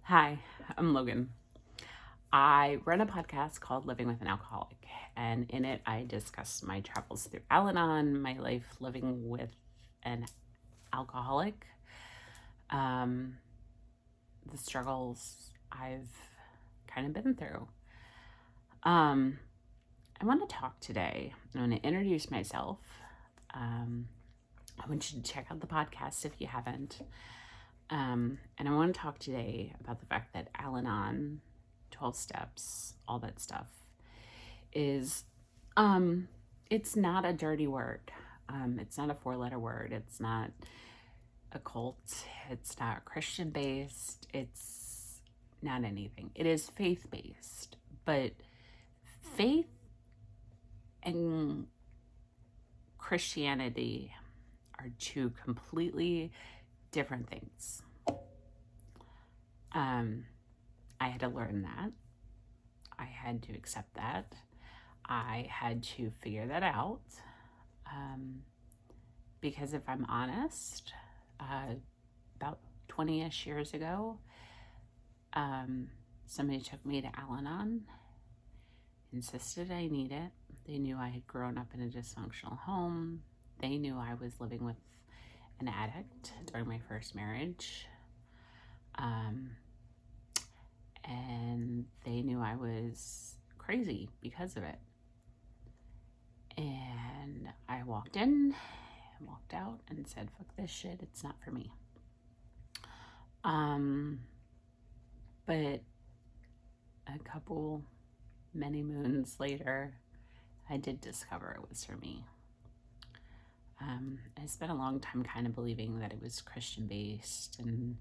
Hi, I'm Logan. I run a podcast called Living with an Alcoholic, and in it, I discuss my travels through Al Anon, my life living with an alcoholic, um, the struggles I've kind of been through. Um, I want to talk today. I want to introduce myself. Um, I want you to check out the podcast if you haven't. And I want to talk today about the fact that Al Anon, 12 steps, all that stuff is, it's not a dirty word. It's not a 4-letter word. It's not a cult. It's not Christian based. It's not anything. It is faith based, but faith and Christianity are two completely different things. I had to learn that. I had to accept that. I had to figure that out. Because if I'm honest, about 20-ish years ago, somebody took me to Al Anon, insisted I need it. They knew I had grown up in a dysfunctional home. They knew I was living with an addict during my first marriage. And they knew I was crazy because of it. And I walked in, walked out, and said, fuck this shit, it's not for me. But a couple, many moons later, I did discover it was for me. I spent a long time kind of believing that it was Christian-based and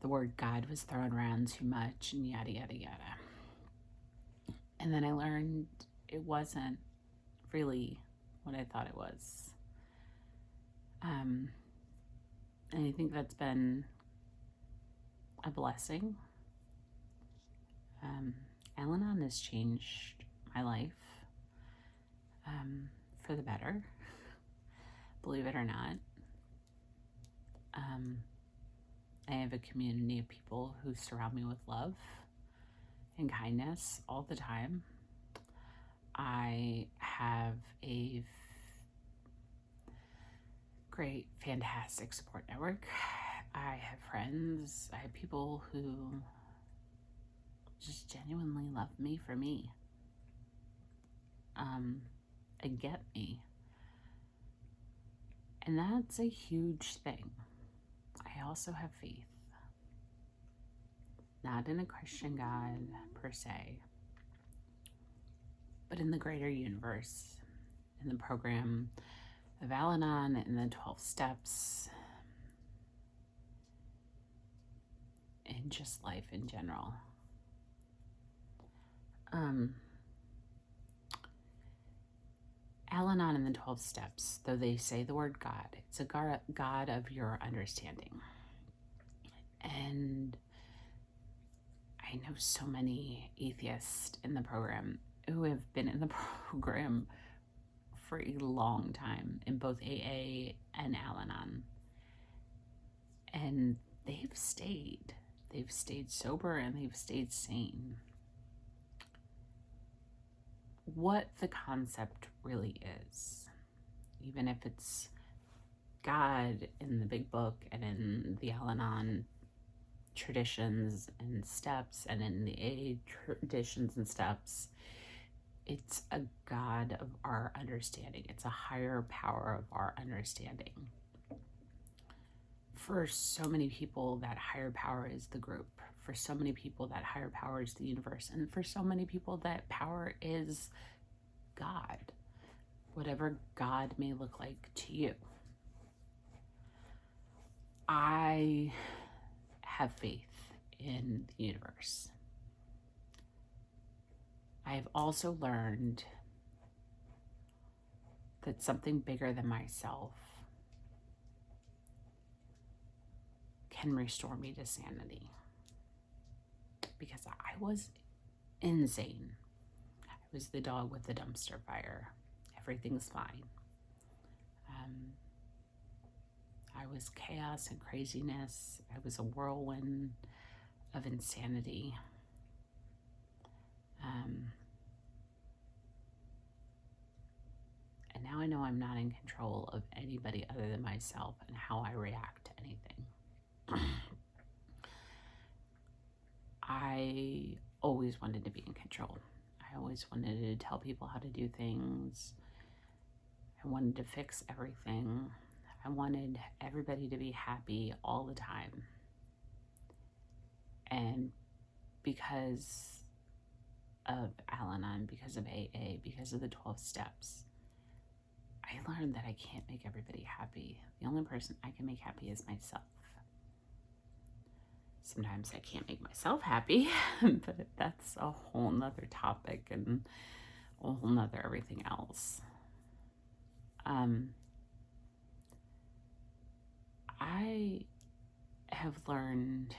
the word God was thrown around too much and yada, yada, yada. And then I learned it wasn't really what I thought it was. And I think that's been a blessing. Al-Anon has changed my life for the better, believe it or not. I have a community of people who surround me with love and kindness all the time. I have a great, fantastic support network. I have friends. I have people who just genuinely love me for me. And get me. And that's a huge thing. I also have faith. Not in a Christian God per se, but in the greater universe, in the program of Al Anon and the 12 steps, and just life in general. Al Anon and the 12 steps, though they say the word God, it's a God of your understanding. And I know so many atheists in the program who have been in the program for a long time in both AA and Al Anon. And they've stayed. They've stayed sober and they've stayed sane. What the concept really is, even if it's God in the big book and in the Al Anon traditions and steps and in the AA traditions and steps, it's a God of our understanding. It's a higher power of our understanding. For so many people, that higher power is the group. For so many people, that higher power is the universe. And for so many people, that power is God, whatever God may look like to you. I have faith in the universe. I have also learned that something bigger than myself can restore me to sanity. Because I was insane. I was the dog with the dumpster fire. Everything's fine. I was chaos and craziness. I was a whirlwind. of insanity. And now I know I'm not in control of anybody other than myself and how I react to anything. I always wanted to be in control. I always wanted to tell people how to do things. I wanted to fix everything. I wanted everybody to be happy all the time. And because of Al-Anon, because of AA, because of the 12 steps, I learned that I can't make everybody happy. The only person I can make happy is myself. Sometimes I can't make myself happy, but that's a whole nother topic and a whole nother everything else. I have learned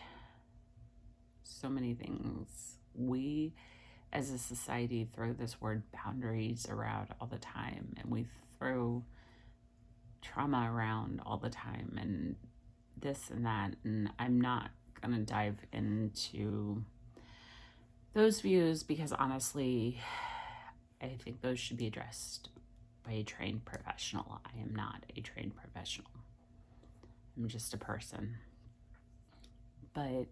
so many things. We, as a society, throw this word boundaries around all the time, and we throw trauma around all the time, and this and that, and I'm not going to dive into those views because honestly, I think those should be addressed by a trained professional. I am not a trained professional. I'm just a person. But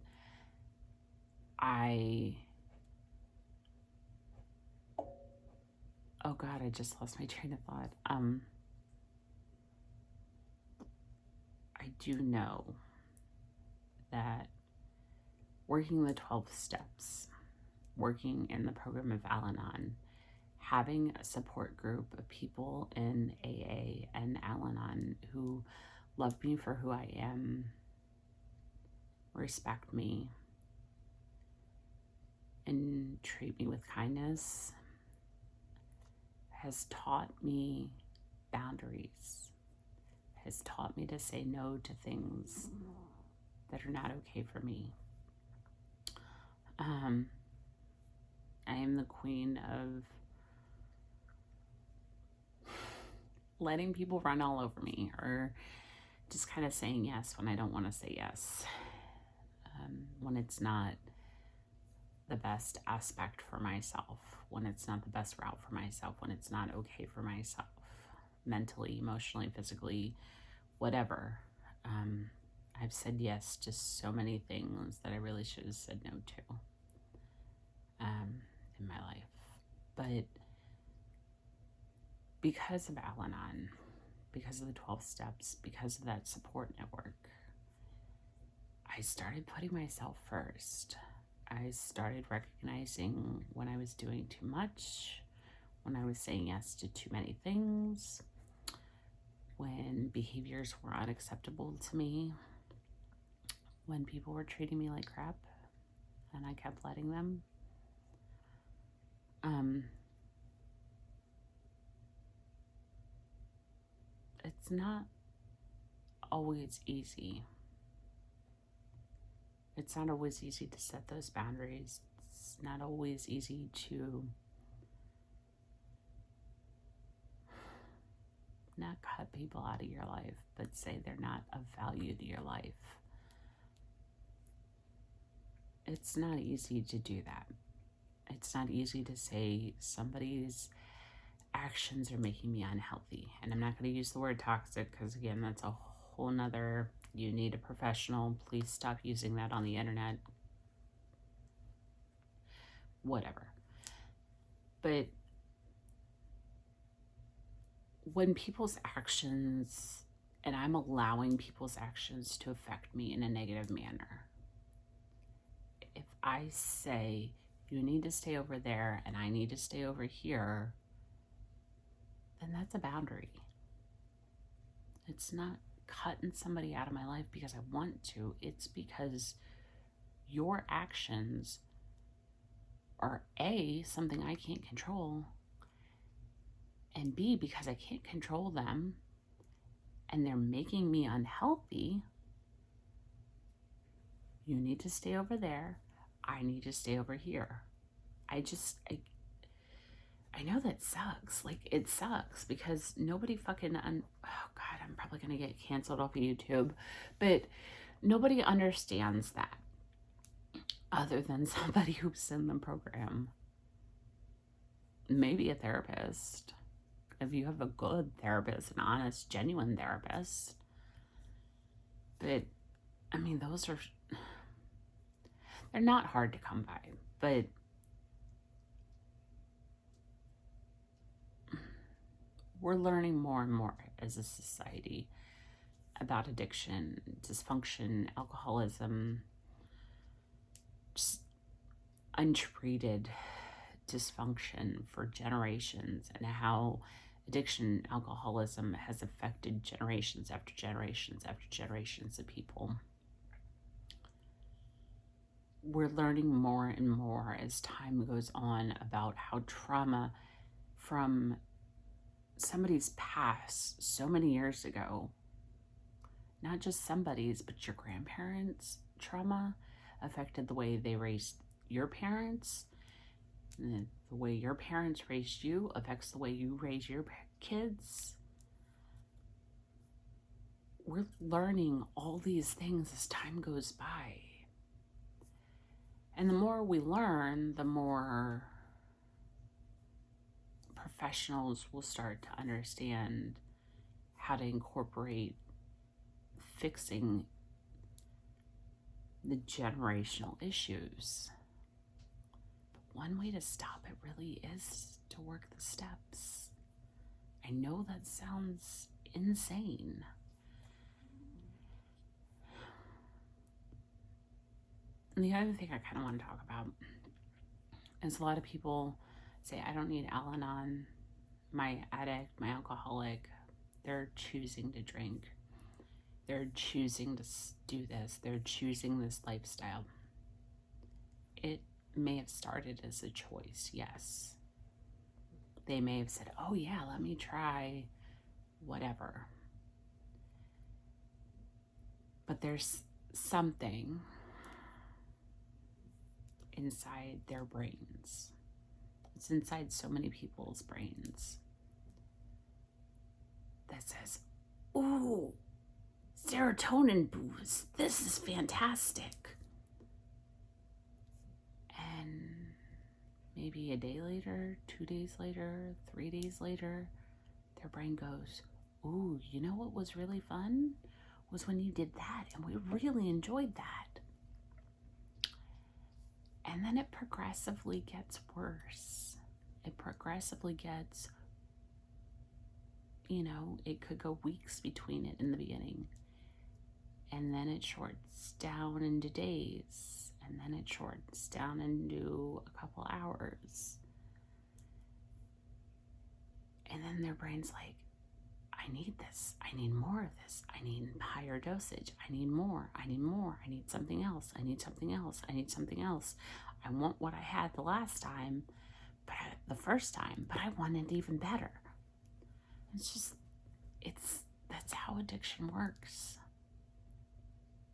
oh God, I just lost my train of thought. I do know that working the 12 steps, working in the program of Al-Anon, having a support group of people in AA and Al-Anon who love me for who I am, respect me, and treat me with kindness has taught me boundaries, has taught me to say no to things that are not okay for me. I am the queen of letting people run all over me, or just kind of saying yes when I don't want to say yes, when it's not the best aspect for myself, when it's not the best route for myself, when it's not okay for myself, mentally, emotionally, physically, whatever. I've said yes to so many things that I really should have said no to in my life. But because of Al-Anon, because of the 12 steps, because of that support network, I started putting myself first. I started recognizing when I was doing too much, when I was saying yes to too many things, when behaviors were unacceptable to me, when people were treating me like crap, and I kept letting them. It's not always easy. It's not always easy to set those boundaries. It's not always easy to not cut people out of your life, but say they're not of value to your life. It's not easy to do that. It's not easy to say somebody's actions are making me unhealthy. And I'm not going to use the word toxic because, again, that's a whole nother, you need a professional. Please stop using that on the internet. Whatever. But when people's actions, and I'm allowing people's actions to affect me in a negative manner, if I say, you need to stay over there and I need to stay over here, then that's a boundary. It's not cutting somebody out of my life because I want to. It's because your actions are A, something I can't control, and B, because I can't control them and they're making me unhealthy, you need to stay over there. I need to stay over here. I know that sucks. Like, it sucks because nobody fucking, oh God, I'm probably going to get canceled off of YouTube, but nobody understands that. other than somebody who's in the program. Maybe a therapist. If you have a good therapist, an honest, genuine therapist. But, I mean, they're not hard to come by. But we're learning more and more as a society about addiction, dysfunction, alcoholism, just untreated dysfunction for generations, and how addiction, alcoholism has affected generations after generations after generations of people. We're learning more and more as time goes on about how trauma from somebody's past so many years ago, not just somebody's, but your grandparents' trauma affected the way they raised your parents. And the way your parents raised you affects the way you raise your kids. We're learning all these things as time goes by. And the more we learn, the more professionals will start to understand how to incorporate fixing the generational issues. But one way to stop it really is to work the steps. I know that sounds insane. And the other thing I kind of want to talk about is a lot of people say, I don't need Al-Anon. My addict, my alcoholic, they're choosing to drink. They're choosing to do this. They're choosing this lifestyle. It may have started as a choice, yes. They may have said, oh yeah, let me try whatever. But there's something inside their brains. It's inside so many people's brains that says, ooh, serotonin boost, this is fantastic. And maybe a day later, 2 days later, 3 days later, their brain goes, ooh, you know what was really fun? Was when you did that, and we really enjoyed that. And then it progressively gets worse. It progressively gets, it could go weeks between it in the beginning. And then it shorts down into days. And then it shorts down into a couple hours. And then their brain's like, I need this. I need more of this. I need higher dosage. I need more. I need more. I need something else. I need something else. I need something else. I want what I had the first time, but I want it even better. That's how addiction works.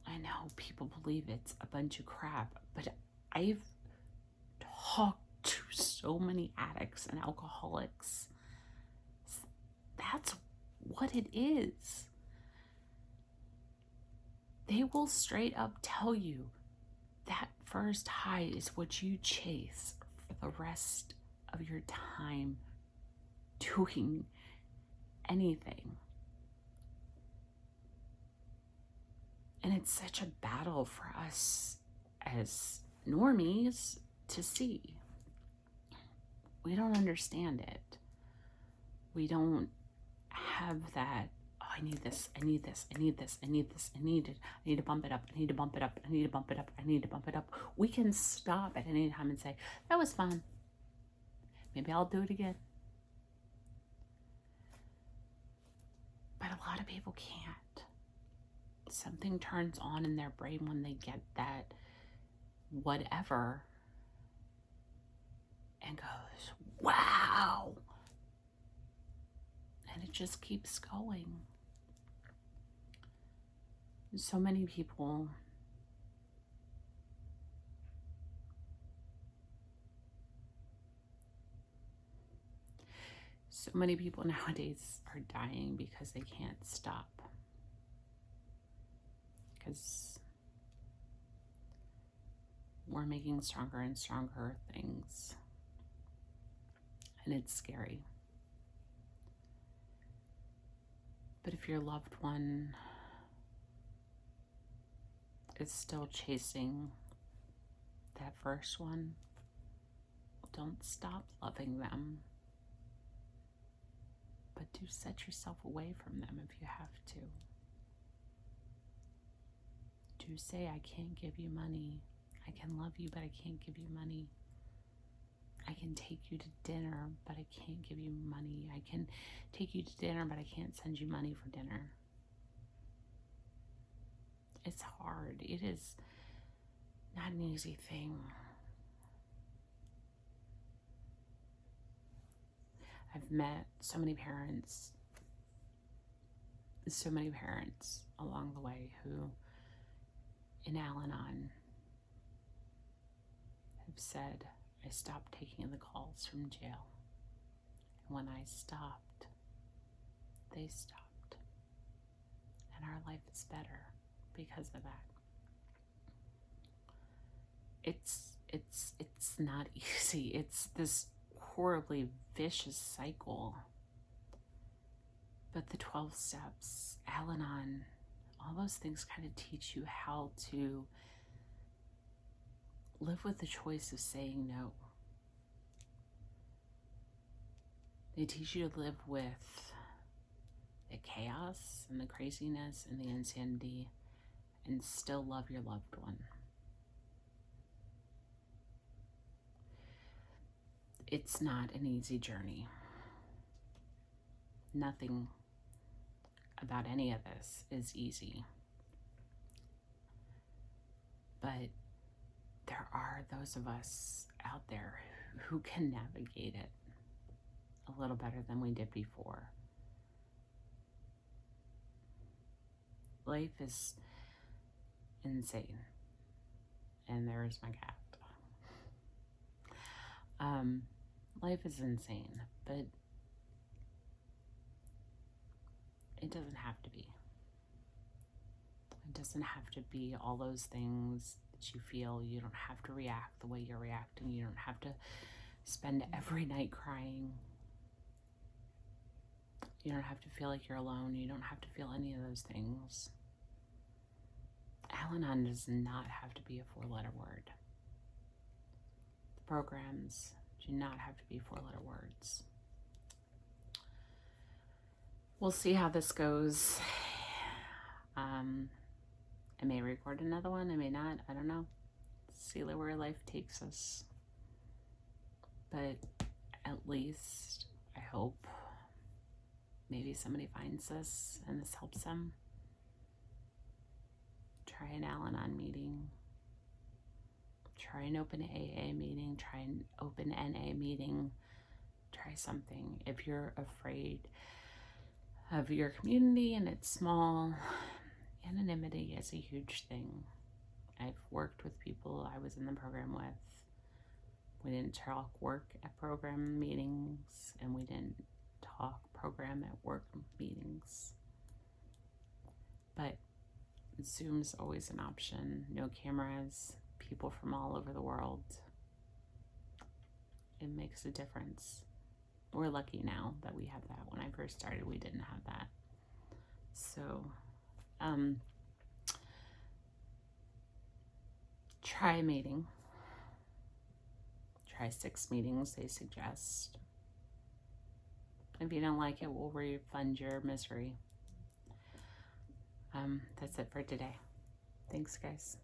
I know people believe it's a bunch of crap, but I've talked to so many addicts and alcoholics. That's what it is. They will straight up tell you that first high is what you chase for the rest of your time doing anything. And it's such a battle for us as normies to see. We don't understand it. We don't have that, oh, I need this, I need this, I need this, I need this, I need it, I need to bump it up, I need to bump it up, I need to bump it up, I need to bump it up. We can stop at any time and say, that was fun. Maybe I'll do it again. But a lot of people can't. Something turns on in their brain when they get that whatever and goes, wow. And it just keeps going. So many people nowadays are dying because they can't stop. Because we're making stronger and stronger things. And it's scary. But if your loved one is still chasing that first one, don't stop loving them. But do set yourself away from them if you have to. Do say, I can't give you money. I can love you, but I can't give you money. I can take you to dinner, but I can't give you money. I can take you to dinner, but I can't send you money for dinner. It's hard. It is not an easy thing. I've met so many parents along the way who, in Al-Anon, have said, I stopped taking the calls from jail. And when I stopped, they stopped. And our life is better because of that. It's not easy. It's this horribly vicious cycle. But the 12 steps, Al-Anon, all those things kind of teach you how to live with the choice of saying no. They teach you to live with the chaos and the craziness and the insanity and still love your loved one. It's not an easy journey. Nothing about any of this is easy. But there are those of us out there who can navigate it a little better than we did before. Life is insane. And there's my cat. Life is insane, but it doesn't have to be. It doesn't have to be all those things that you feel. You don't have to react the way you're reacting. You don't have to spend every night crying. You don't have to feel like you're alone. You don't have to feel any of those things. Al-Anon does not have to be a 4-letter word. The programs do not have to be 4-letter words. We'll see how this goes. I may record another one. I may not. I don't know. See where life takes us. But at least, I hope, maybe somebody finds this and this helps them. Try an Al-Anon meeting. Try an open AA meeting. Try an open NA meeting. Try something. If you're afraid of your community and it's small, anonymity is a huge thing. I've worked with people I was in the program with. We didn't talk work at program meetings, and we didn't talk program at work meetings. But Zoom's always an option. No cameras, people from all over the world. It makes a difference. We're lucky now that we have that. When I first started, we didn't have that. So, try a meeting. Try 6 meetings, they suggest. If you don't like it, we'll refund your misery. That's it for today. Thanks, guys.